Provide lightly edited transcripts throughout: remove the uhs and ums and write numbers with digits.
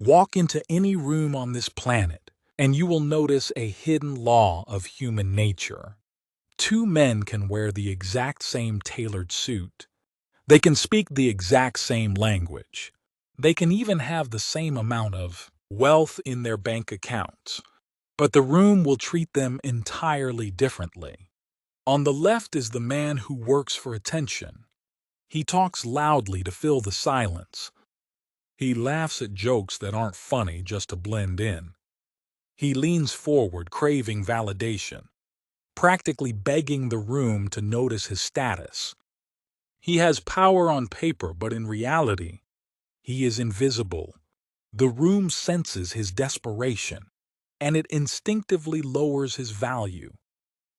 Walk into any room on this planet, and you will notice a hidden law of human nature. Two men can wear the exact same tailored suit. They can speak the exact same language. They can even have the same amount of wealth in their bank accounts. But the room will treat them entirely differently. On the left is the man who works for attention. He talks loudly to fill the silence. He laughs at jokes that aren't funny just to blend in. He leans forward, craving validation, practically begging the room to notice his status. He has power on paper, but in reality, he is invisible. The room senses his desperation, and it instinctively lowers his value.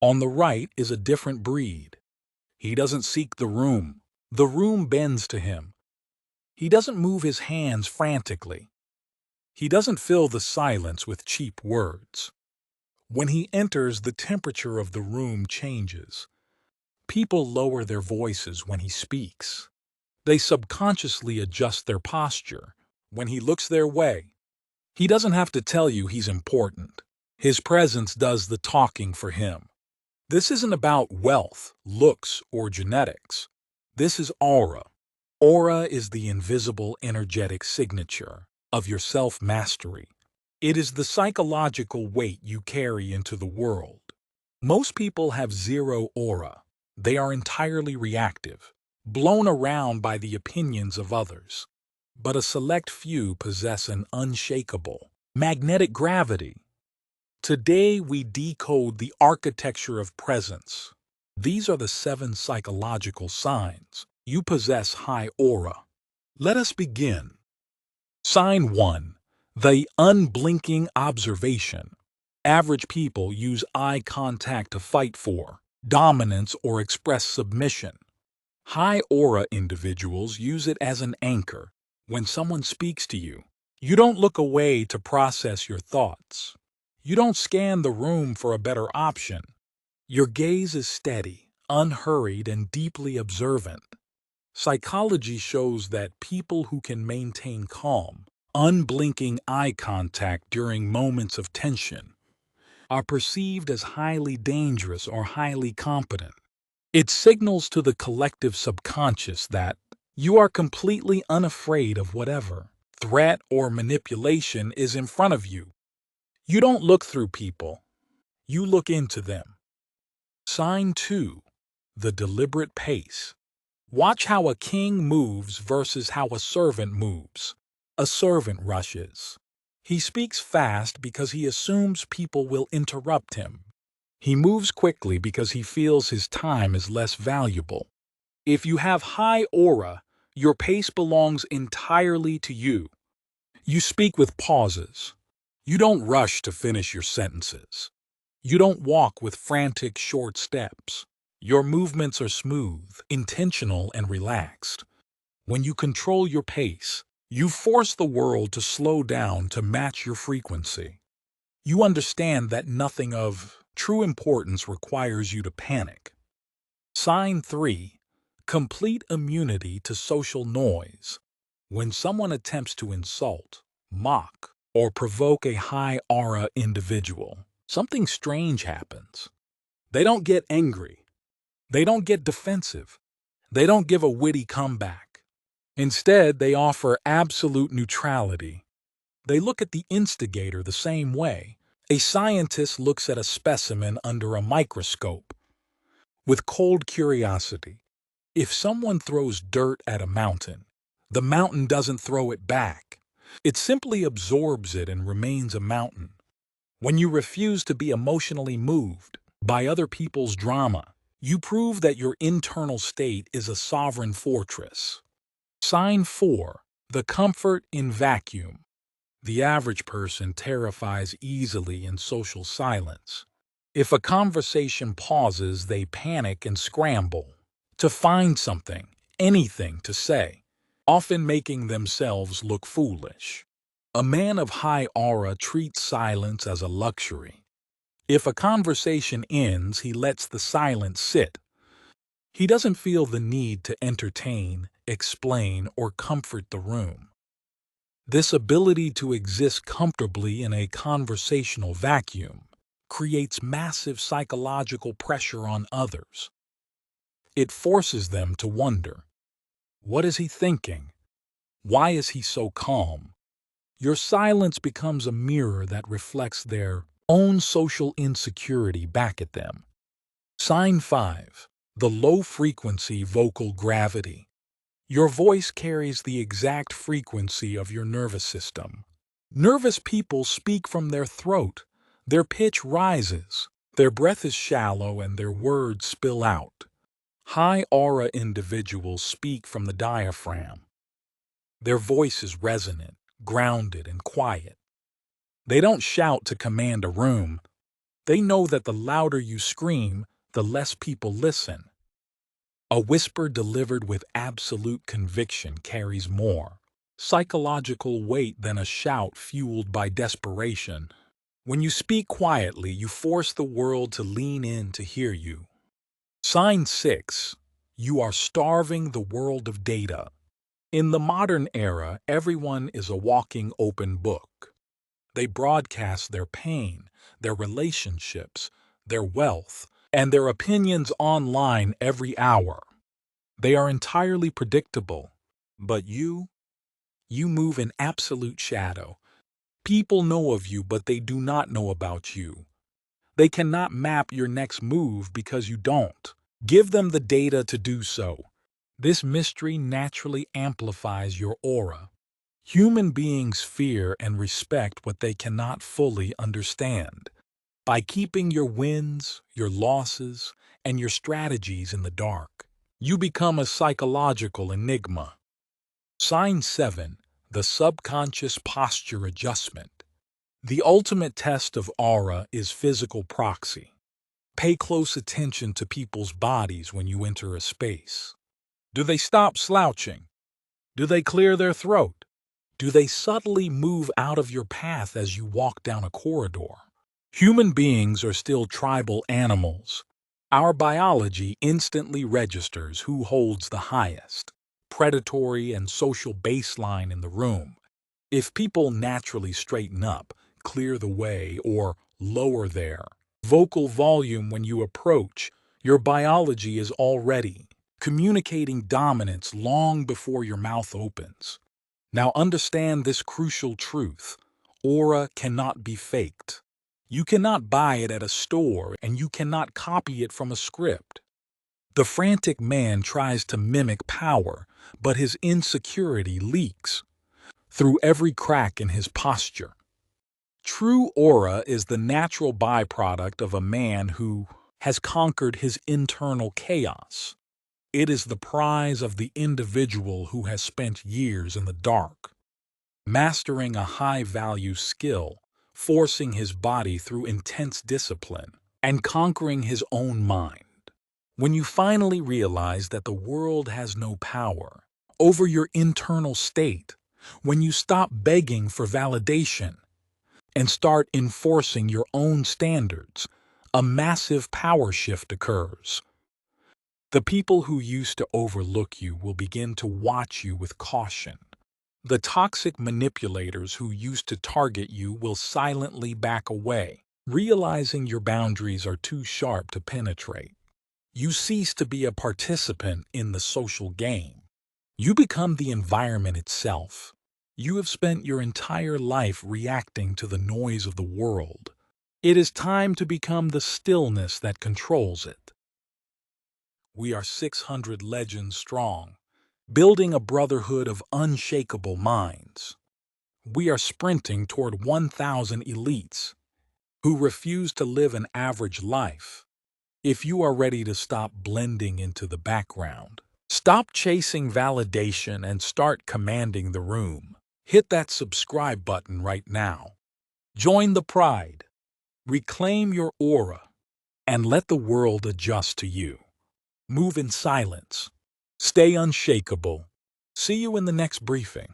On the right is a different breed. He doesn't seek the room bends to him. He doesn't move his hands frantically. He doesn't fill the silence with cheap words. When he enters, the temperature of the room changes. People lower their voices when he speaks. They subconsciously adjust their posture when he looks their way. He doesn't have to tell you he's important. His presence does the talking for him. This isn't about wealth, looks, or genetics. This is aura. Aura is the invisible energetic signature of your self-mastery. It is the psychological weight you carry into the world. Most people have zero aura. They are entirely reactive, blown around by the opinions of others. But a select few possess an unshakable, magnetic gravity. Today we decode the architecture of presence. These are the 7 psychological signs you possess high aura. Let us begin. Sign 1. The unblinking observation. Average people use eye contact to fight for dominance or express submission. High aura individuals use it as an anchor. When someone speaks to you, you don't look away to process your thoughts. You don't scan the room for a better option. Your gaze is steady, unhurried, and deeply observant. Psychology shows that people who can maintain calm, unblinking eye contact during moments of tension are perceived as highly dangerous or highly competent. It signals to the collective subconscious that you are completely unafraid of whatever threat or manipulation is in front of you. You don't look through people, you look into them. Sign 2. The deliberate pace. Watch how a king moves versus how a servant moves. A servant rushes. He speaks fast because he assumes people will interrupt him. He moves quickly because he feels his time is less valuable. If you have high aura, your pace belongs entirely to you. You speak with pauses. You don't rush to finish your sentences. You don't walk with frantic short steps. Your movements are smooth, intentional, and relaxed. When you control your pace, you force the world to slow down to match your frequency. You understand that nothing of true importance requires you to panic. Sign 3. Complete immunity to social noise. When someone attempts to insult, mock, or provoke a high aura individual, something strange happens. They don't get angry. They don't get defensive. They don't give a witty comeback. Instead, they offer absolute neutrality. They look at the instigator the same way a scientist looks at a specimen under a microscope, with cold curiosity. If someone throws dirt at a mountain, the mountain doesn't throw it back. It simply absorbs it and remains a mountain. When you refuse to be emotionally moved by other people's drama, you prove that your internal state is a sovereign fortress. Sign 4. The comfort in vacuum. The average person terrifies easily in social silence. If a conversation pauses, they panic and scramble to find something, anything to say, often making themselves look foolish. A man of high aura treats silence as a luxury. If a conversation ends, he lets the silence sit. He doesn't feel the need to entertain, explain, or comfort the room. This ability to exist comfortably in a conversational vacuum creates massive psychological pressure on others. It forces them to wonder, what is he thinking? Why is he so calm? Your silence becomes a mirror that reflects their own social insecurity back at them. Sign 5. The low-frequency vocal gravity. Your voice carries the exact frequency of your nervous system. Nervous people speak from their throat. Their pitch rises, their breath is shallow, and their words spill out. High aura individuals speak from the diaphragm. Their voice is resonant, grounded, and quiet. They don't shout to command a room. They know that the louder you scream, the less people listen. A whisper delivered with absolute conviction carries more psychological weight than a shout fueled by desperation. When you speak quietly, you force the world to lean in to hear you. Sign 6. You are starving the world of data. In the modern era, everyone is a walking open book. They broadcast their pain, their relationships, their wealth, and their opinions online every hour. They are entirely predictable, but you move in absolute shadow. People know of you, but they do not know about you. They cannot map your next move because you don't. Give them the data to do so. This mystery naturally amplifies your aura. Human beings fear and respect what they cannot fully understand. By keeping your wins, your losses, and your strategies in the dark, you become a psychological enigma. Sign 7. The subconscious posture adjustment. The ultimate test of aura is physical proxy. Pay close attention to people's bodies when you enter a space. Do they stop slouching? Do they clear their throat? Do they subtly move out of your path as you walk down a corridor? Human beings are still tribal animals. Our biology instantly registers who holds the highest predatory and social baseline in the room. If people naturally straighten up, clear the way, or lower their vocal volume when you approach, your biology is already communicating dominance long before your mouth opens. Now understand this crucial truth. Aura cannot be faked. You cannot buy it at a store, and you cannot copy it from a script. The frantic man tries to mimic power, but his insecurity leaks through every crack in his posture. True aura is the natural byproduct of a man who has conquered his internal chaos. It is the prize of the individual who has spent years in the dark, mastering a high-value skill, forcing his body through intense discipline, and conquering his own mind. When you finally realize that the world has no power over your internal state, when you stop begging for validation and start enforcing your own standards, a massive power shift occurs. The people who used to overlook you will begin to watch you with caution. The toxic manipulators who used to target you will silently back away, realizing your boundaries are too sharp to penetrate. You cease to be a participant in the social game. You become the environment itself. You have spent your entire life reacting to the noise of the world. It is time to become the stillness that controls it. We are 600 legends strong, building a brotherhood of unshakable minds. We are sprinting toward 1,000 elites who refuse to live an average life. If you are ready to stop blending into the background, stop chasing validation and start commanding the room, hit that subscribe button right now. Join the pride, reclaim your aura, and let the world adjust to you. Move in silence. Stay unshakable. See you in the next briefing.